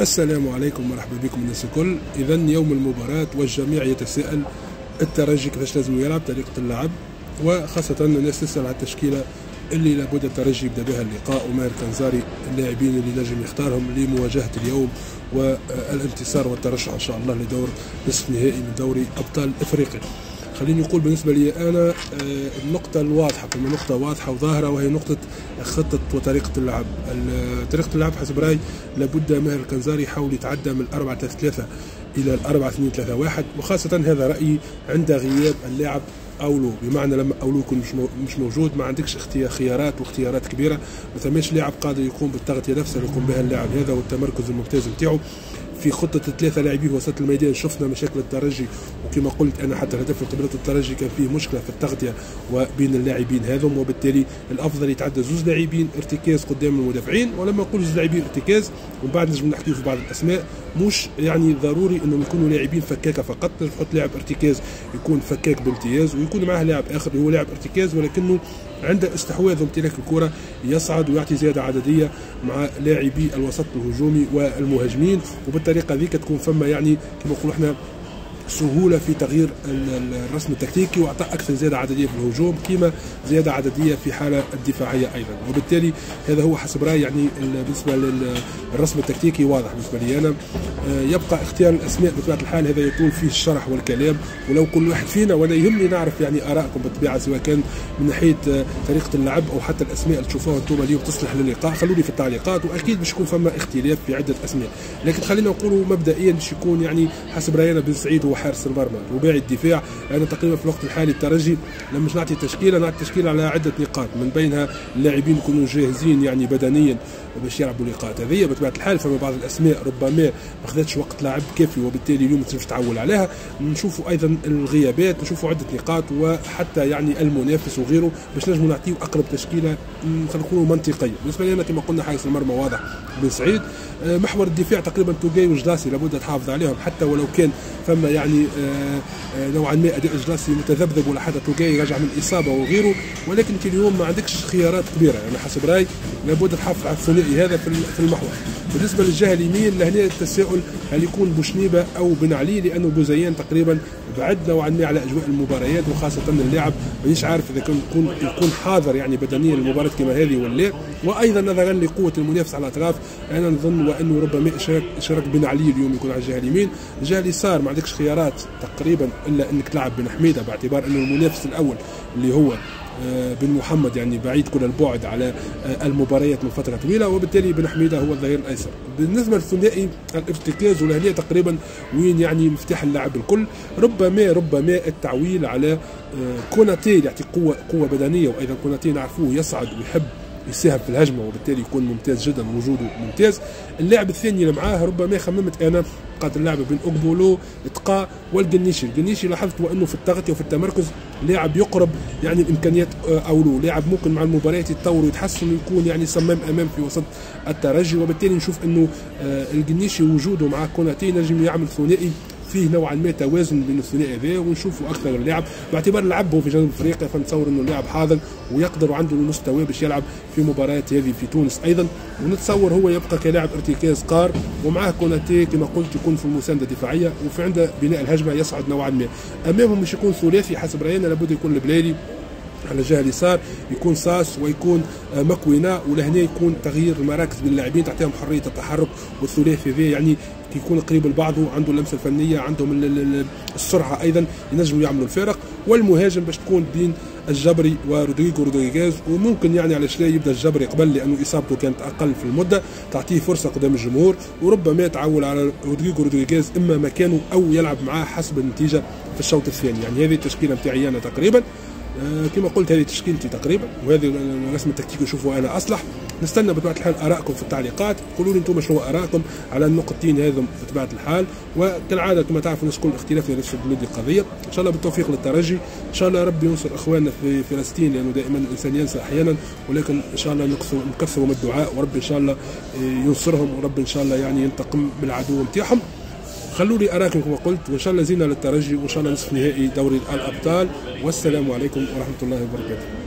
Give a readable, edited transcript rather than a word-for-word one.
السلام عليكم ورحمة بكم الناس الكل. إذا يوم المباراة والجميع يتساءل الترجي كيفاش لازم يلعب، طريقة اللعب، وخاصة الناس تسأل على التشكيلة اللي لابد الترجي يبدا بها اللقاء، وماهر كنزاري اللاعبين اللي نجم يختارهم لمواجهة اليوم والانتصار والترشح إن شاء الله لدور نصف نهائي من دوري أبطال إفريقيا. خليني نقول بالنسبة لي أنا النقطة الواضحة، كما نقطة واضحة وظاهرة، وهي نقطة خطة وطريقة اللعب. طريقة اللعب حسب رأيي لابد ماهر الكنزاري يحاول يتعدى من 4-3-3 إلى 4-2-3-1، وخاصة هذا رأيي عند غياب اللاعب أولو، بمعنى لما أولو يكون مش موجود ما عندكش خيارات كبيرة، ما ثماش لاعب قادر يقوم بالتغطية نفسها اللي يقوم بها اللاعب هذا والتمركز الممتاز نتاعو. في خطة 3 لاعبين وسط الميدان شفنا مشاكل الترجي، وكما قلت أنا حتى الهدف من الترجي كان فيه مشكلة في التغطية وبين اللاعبين هذم، وبالتالي الأفضل يتعدى زوج لاعبين ارتكاز قدام المدافعين. ولما نقول زوج لاعبين ارتكاز ومن بعد نجم نحكيو في بعض الأسماء، مش يعني ضروري أنهم يكونوا لاعبين فكاكة فقط، نحط لاعب ارتكاز يكون فكاك بامتياز، ويكون معه لاعب آخر هو لاعب ارتكاز ولكنه عند استحواذ وامتلاك الكرة يصعد ويعطي زيادة عددية مع لاعبي الوسط الهجومي والمهاجمين، وبالطريقة ذيك تكون فما يعني كما نقولوا احنا سهولة في تغيير الرسم التكتيكي وإعطاء أكثر زيادة عددية في الهجوم كما زيادة عددية في حالة الدفاعية أيضا. وبالتالي هذا هو حسب رأيي يعني بالنسبة للرسم التكتيكي واضح بالنسبة لي أنا. يبقى اختيار الأسماء بطبيعة الحال هذا يطول فيه الشرح والكلام، ولو كل واحد فينا، وأنا يهمني نعرف يعني آرائكم بالطبيعة سواء كان من ناحية طريقة اللعب أو حتى الأسماء اللي تشوفوها أنتم اليوم تصلح للقاء، خلوني في التعليقات، وأكيد باش يكون فما اختلاف في عدة أسماء، لكن خلينا نقولوا مبدئيا باش يكون يعني حسب رأينا بن سعيد هو حارس المرمى، رباعي الدفاع. أنا تقريبا في الوقت الحالي الترجي لما مش نعطي تشكيلة على عدة نقاط، من بينها اللاعبين يكونوا جاهزين يعني بدنيا باش يلعبوا اللقاءات هذه بطبيعة الحال. فما بعض الأسماء ربما ما أخذتش وقت لعب كافي وبالتالي اليوم ما تنجمش تعول عليها. نشوفوا أيضا الغيابات، نشوفوا عدة نقاط وحتى يعني المنافس وغيره باش نجموا نعطيو أقرب تشكيلة خلينا نقولوا منطقية. بالنسبة لنا كما قلنا حارس المرمى واضح بن سعيد، محور الدفاع تقريبا توجاي وجلاسي لابد تحافظ عليهم، حتى ولو كان فما يعني نوعا ما اداء جلاسي متذبذب ولا حتى توجاي راجع من اصابه وغيره، ولكن انت اليوم ما عندكش خيارات كبيره يعني حسب رايي لابد تحافظ على الثنائي هذا في المحور. بالنسبه للجهه اليمين لهنا التساؤل هل يكون بوشنيبه او بن علي، لانه بوزيان تقريبا بعد نوعا ما على اجواء المباريات، وخاصه اللاعب مانيش عارف اذا كان يكون حاضر يعني بدنيا للمباراه كما هذه ولا لا. وايضا نظرا لقوه المنافس على الاطراف انا نظن وانه ربما اشراك بن علي اليوم يكون على الجهه اليمين. الجهه اليسار ما عندكش خيارات تقريبا الا انك تلعب بن حميده، باعتبار انه المنافس الاول اللي هو بن محمد يعني بعيد كل البعد على المباريات من فتره طويله، وبالتالي بن حميده هو الظهير الايسر. بالنسبه للثنائي الارتكاز ولهنا تقريبا وين يعني مفتاح اللعب الكل، ربما التعويل على كوناتي يعطي قوه بدنيه، وايضا كوناتي نعرفوه يصعد ويحب يساهم في الهجمه وبالتالي يكون ممتاز جدا وجوده ممتاز. اللاعب الثاني اللي معاه ربما خممت انا قاتل اللعب بين اوغبولو تقا والجنيشي لاحظت وانه في التغطيه وفي التمركز لاعب يقرب يعني الامكانيات اولو، لاعب ممكن مع المباريات يتطور ويتحسن ويكون يعني صمام امام في وسط الترجي، وبالتالي نشوف انه الجنيشي وجوده مع كوناتي نجم يعمل ثنائي فيه نوعا ما توازن بين الثنائي هذا، ونشوفوا اكثر اللاعب باعتبار لعبه في جنوب افريقيا، فنتصور انه اللاعب حاضر ويقدر وعنده المستوى باش يلعب في مباريات هذه في تونس ايضا، ونتصور هو يبقى كلاعب ارتكاز قار، ومعاه كوناتي كما قلت يكون في المسانده الدفاعيه، وفي عنده بناء الهجمه يصعد نوعا ما. امامهم مش يكون ثلاثي حسب راينا، لابد يكون البلالي على الجهه اليسار، يكون ساس ويكون مكوينا، ولهنا يكون تغيير المراكز بين اللاعبين تعطيهم حريه التحرك، والثلاثي ذي يعني يكون قريب لبعضه، عنده اللمسه الفنيه، عندهم السرعه ايضا ينجموا يعملوا الفارق. والمهاجم باش تكون بين الجبري ورودريغيز، وممكن يعني على لا يبدا الجبري قبل لانه اصابته كانت اقل في المده، تعطيه فرصه قدام الجمهور، وربما تعول على رودريغيز اما مكانه او يلعب معاه حسب النتيجه في الشوط الثاني. يعني هذه التشكيله نتاعي انا تقريبا كما قلت، هذه تشكيلتي تقريبا، وهذه الرسم التكتيكي نشوفه انا اصلح. نستنى بطبيعه الحال ارائكم في التعليقات، قولوا لي انتم شنو ارائكم على النقطتين هذم بطبيعه الحال، وكالعاده كما تعرفوا الناس كل اختلافنا ليس ضد القضيه. ان شاء الله بالتوفيق للترجي، ان شاء الله ربي ينصر اخواننا في فلسطين، لانه دائما الانسان ينسى احيانا، ولكن ان شاء الله نكثروا من الدعاء، وربي ان شاء الله ينصرهم، وربي ان شاء الله يعني ينتقم بالعدو نتاعهم. خلوا لي اراكم كما قلت، وان شاء الله زينا للترجي، وان شاء الله نصف نهائي دوري الابطال. والسلام عليكم ورحمه الله وبركاته.